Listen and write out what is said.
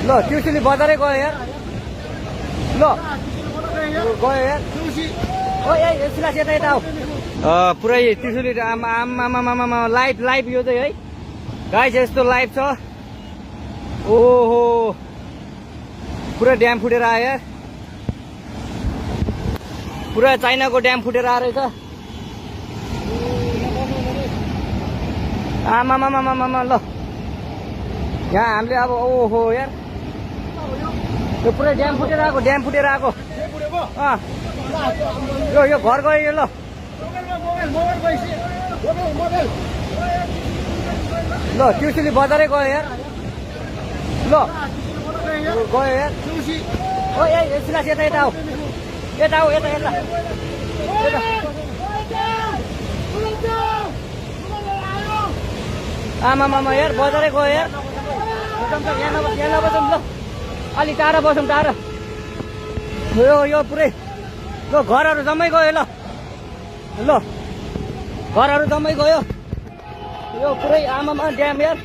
ल त्रिशुली बजारै गयो यार ल गयो यार ओ ए सिलास यता यता हो पुरै त्रिशुली आमा लाइभ यो चाहिँ है गाइस यस्तो लाइभ छ ओहो पुरा ड्याम फुटेर आयो यार पुरा चाइनाको ड्याम फुटेर आएर रहेछ आमा ल यहाँ हामीले अब ओहो यार यो पुरै ड्याम फुटेर आएको यो घर गयो यो ल ल त्रिशुली बजारै गयो यार ल गयो यार ओ ए सिलास यता यता हो यता आमा यार बजारै गयो यार यहाँ नबसौँ ल अलि टाढा बसौँ टाढा यो पुरै ल घरहरू जम्मै गयो ल घरहरू जम्मै गयो यो पुरै आमामा ड्याम यार